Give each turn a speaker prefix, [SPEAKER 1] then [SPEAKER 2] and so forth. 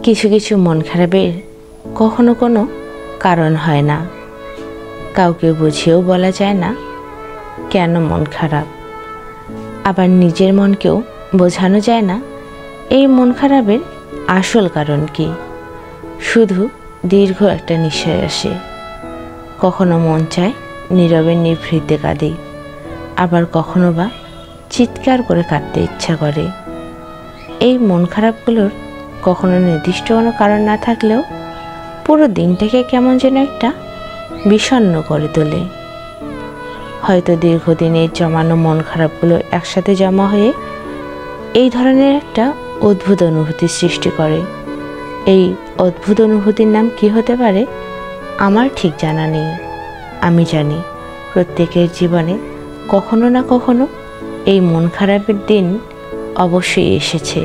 [SPEAKER 1] কিছু কিছু মন খারাপের কখনো কোনো কারণ হয় না, কাউকে বুঝিয়েও বলা যায় না কেন মন খারাপ। আবার নিজের মনকেও বোঝানো যায় না এই মন খারাপের আসল কারণ কি। শুধু দীর্ঘ একটা নিঃশ্বাস আসে, কখনো মন চায় নীরবে নিভৃতে কাঁদে, আবার কখনো বা চিৎকার করে কাঁদতে ইচ্ছা করে। এই মন খারাপগুলোর কখনো নির্দিষ্ট কোনো কারণ না থাকলেও পুরো দিনটাকে কেমন যেন একটা বিষণ্ণ করে তোলে। হয়তো দীর্ঘদিনের জমানো মন খারাপগুলো একসাথে জমা হয়ে এই ধরনের একটা অদ্ভুত অনুভূতি সৃষ্টি করে। এই অদ্ভুত অনুভূতির নাম কি হতে পারে আমার ঠিক জানা নেই। আমি জানি প্রত্যেকের জীবনে কখনো না কখনো এই মন খারাপের দিন অবশ্যই এসেছে।